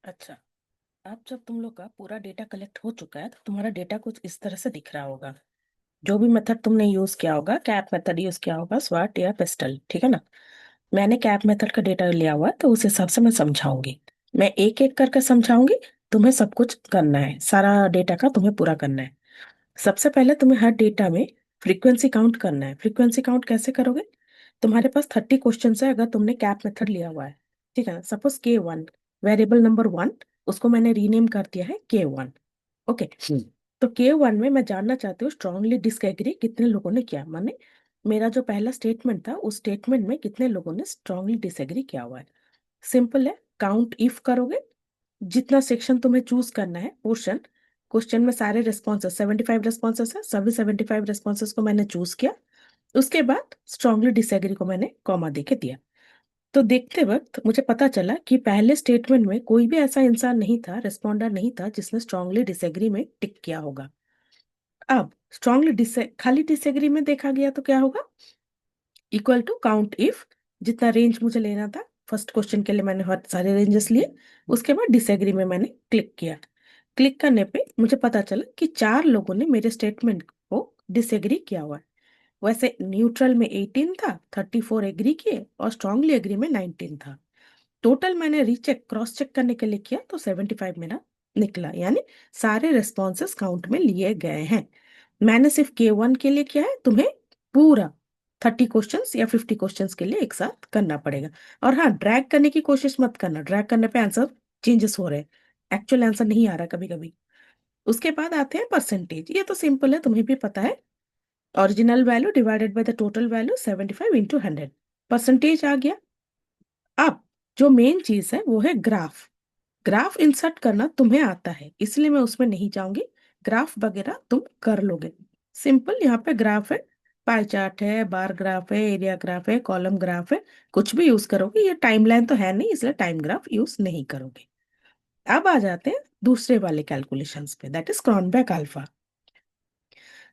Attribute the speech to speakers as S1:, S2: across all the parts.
S1: अच्छा, अब जब तुम लोग का पूरा डेटा कलेक्ट हो चुका है तो तुम्हारा डेटा कुछ इस तरह से दिख रहा होगा। जो भी मेथड तुमने यूज किया होगा, कैप मेथड यूज किया होगा, स्वाट या पेस्टल, ठीक है ना। मैंने कैप मेथड का डेटा लिया हुआ है तो उस हिसाब से मैं समझाऊंगी। मैं एक एक करके समझाऊंगी। तुम्हें सब कुछ करना है, सारा डेटा का तुम्हें पूरा करना है। सबसे पहले तुम्हें हर डेटा में फ्रीक्वेंसी काउंट करना है। फ्रीक्वेंसी काउंट कैसे करोगे? तुम्हारे पास 30 क्वेश्चन है अगर तुमने कैप मेथड लिया हुआ है। ठीक है ना। सपोज K1, वेरिएबल नंबर 1, उसको मैंने रीनेम कर दिया है K1। ओके। तो K1 में मैं जानना चाहती हूँ स्ट्रांगली डिसएग्री कितने लोगों ने किया, माने मेरा जो पहला स्टेटमेंट था उस स्टेटमेंट में कितने लोगों ने स्ट्रांगली डिसएग्री किया हुआ है। सिंपल है, काउंट इफ करोगे। जितना सेक्शन तुम्हें चूज करना है पोर्शन, क्वेश्चन में सारे रेस्पॉन्सेस 75 रेस्पॉन्सेस है, सभी 75 रेस्पॉन्सेस को मैंने चूज किया। उसके बाद स्ट्रांगली डिसएग्री को मैंने कॉमा दे के दिया। तो देखते वक्त मुझे पता चला कि पहले स्टेटमेंट में कोई भी ऐसा इंसान नहीं था, रेस्पॉन्डर नहीं था जिसने स्ट्रांगली डिसएग्री में टिक किया होगा। अब स्ट्रांगली डिस खाली डिसएग्री में देखा गया तो क्या होगा? इक्वल टू काउंट इफ, जितना रेंज मुझे लेना था फर्स्ट क्वेश्चन के लिए मैंने हर सारे रेंजेस लिए। उसके बाद डिसएग्री में मैंने क्लिक किया। क्लिक करने पे मुझे पता चला कि 4 लोगों ने मेरे स्टेटमेंट को डिसएग्री किया हुआ है। वैसे न्यूट्रल में 18 था, 34 एग्री किए और स्ट्रांगली एग्री में 19 था। टोटल मैंने रीचेक क्रॉस चेक करने के लिए किया तो 75 मेरा निकला, यानी सारे रेस्पॉन्सेस काउंट में लिए गए हैं। मैंने सिर्फ K1 के लिए किया है, तुम्हें पूरा 30 क्वेश्चंस या 50 क्वेश्चंस के लिए एक साथ करना पड़ेगा। और हाँ, ड्रैग करने की कोशिश मत करना, ड्रैग करने पे आंसर चेंजेस हो रहे हैं, एक्चुअल आंसर नहीं आ रहा कभी कभी। उसके बाद आते हैं परसेंटेज। ये तो सिंपल है, तुम्हें भी पता है। Original value divided by the total value 75 into 100, percentage आ गया। अब जो मेन चीज है वो है ग्राफ। ग्राफ इंसर्ट करना तुम्हें आता है इसलिए मैं उसमें नहीं जाऊंगी, ग्राफ वगैरह तुम कर लोगे। सिंपल, यहाँ पे ग्राफ है, पाई चार्ट है, बार ग्राफ है, एरिया ग्राफ है, कॉलम ग्राफ है, कुछ भी यूज करोगे। ये टाइमलाइन तो है नहीं इसलिए टाइम ग्राफ यूज नहीं करोगे। अब आ जाते हैं दूसरे वाले कैलकुलेशंस पे, दैट इज क्रॉनबेक अल्फा।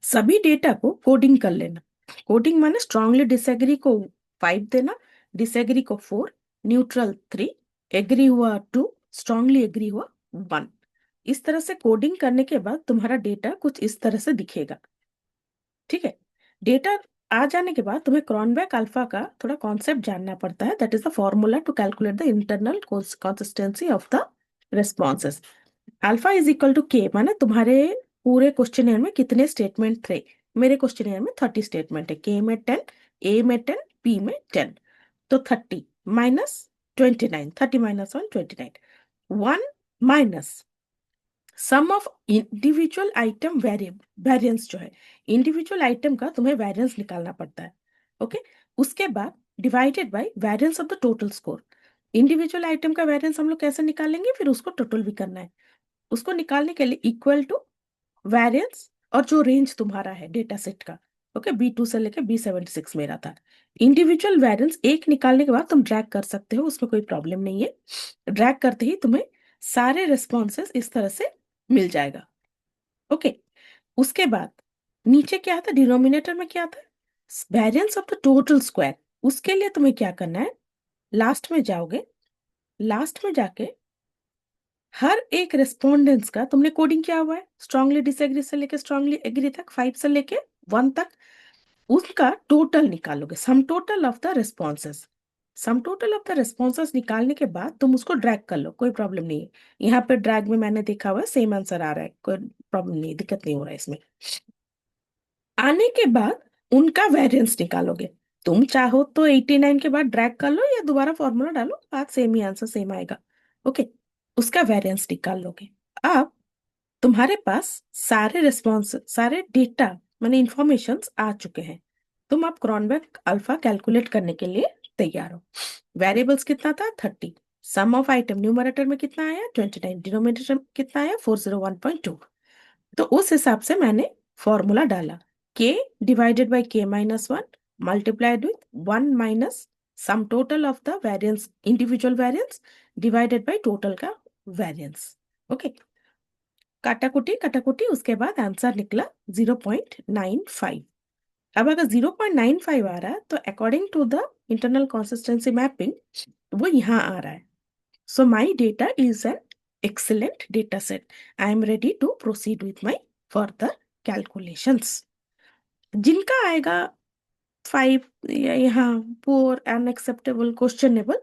S1: सभी डेटा को कोडिंग कर लेना। कोडिंग माने स्ट्रांगली डिसएग्री को 5 देना, डिसएग्री को 4, न्यूट्रल 3, एग्री हुआ 2, स्ट्रांगली एग्री हुआ 1। इस तरह से कोडिंग करने के बाद तुम्हारा डेटा कुछ इस तरह से दिखेगा। ठीक है। डेटा आ जाने के बाद तुम्हें क्रॉनबेक अल्फा का थोड़ा कॉन्सेप्ट जानना पड़ता है, that is the formula to calculate the internal consistency of the responses. Alpha is equal to K, माने तुम्हारे पूरे क्वेश्चनियर में कितने स्टेटमेंट थे। मेरे क्वेश्चनियर में 30 स्टेटमेंट है, के में 10, ए में 10, पी में 10। तो 30 minus 29, 30 minus 1, 29, 1 minus sum of individual item variance जो है, इंडिविजुअल आइटम का तुम्हें वेरिएंस निकालना पड़ता है। ओके। उसके बाद divided by variance of the total score. Individual item का वेरिएंस हम लोग कैसे निकालेंगे, फिर उसको टोटल भी करना है। उसको निकालने के लिए इक्वल टू वेरिएंस और जो रेंज तुम्हारा है डेटा सेट का। ओके, B2 से लेके B76 मेरा था। इंडिविजुअल वेरिएंस एक निकालने के बाद तुम ड्रैग कर सकते हो, उसमें कोई प्रॉब्लम नहीं है। ड्रैग करते ही तुम्हें सारे रिस्पॉन्सेस इस तरह से मिल जाएगा। ओके। उसके बाद नीचे क्या था, डिनोमिनेटर में क्या था, variance of the total square. उसके लिए तुम्हें क्या करना है, लास्ट में जाओगे, लास्ट में जाके हर एक रेस्पोंडेंट्स का तुमने कोडिंग किया हुआ है, स्ट्रांगली डिसएग्री से लेके स्ट्रांगली एग्री तक, 5 से लेके 1 तक। उसका टोटल निकालोगे, sum total of the responses. Sum total of the responses निकालने के बाद तुम उसको ड्रैग कर लो, कोई प्रॉब्लम नहीं है। यहाँ पे ड्रैग में मैंने देखा हुआ है सेम आंसर आ रहा है, कोई प्रॉब्लम नहीं, दिक्कत नहीं हो रहा है इसमें। आने के बाद उनका वेरिएंस निकालोगे। तुम चाहो तो 89 के बाद ड्रैग कर लो या दोबारा फॉर्मूला डालो, बात सेम ही, आंसर सेम आएगा। ओके। उसका वेरिएंस निकाल लोगे। अब तुम्हारे पास सारे रिस्पॉन्स, सारे डेटा माने इंफॉर्मेशंस आ चुके हैं। तुम अब क्रॉनबेक अल्फा कैलकुलेट करने के लिए तैयार हो। वेरिएबल्स कितना था, 30। सम ऑफ आइटम न्यूमरेटर में कितना आया, 29। डिनोमिनेटर में कितना आया, 401.2। तो उस हिसाब से मैंने फॉर्मूला डाला, k divided by k minus 1 multiplied with 1 minus sum total of the variance, individual variance divided by total का वेरिएंस। ओके। काटाकुटी काटाकुटी, उसके बाद आंसर निकला 0.95। अब अगर 0.95 आ रहा है तो according to the internal consistency mapping वो यहाँ आ रहा है। So my data is an Excellent data set. I am ready to proceed with my further calculations. जिनका आएगा 5 यहाँ poor, unacceptable, questionable,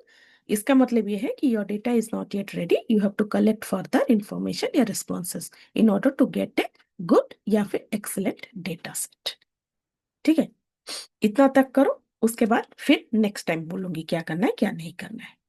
S1: इसका मतलब ये है कि your data is not yet ready. You have to collect further information या responses in order to get a good या फिर excellent data set. ठीक है, इतना तक करो, उसके बाद फिर नेक्स्ट टाइम बोलूंगी क्या करना है क्या नहीं करना है।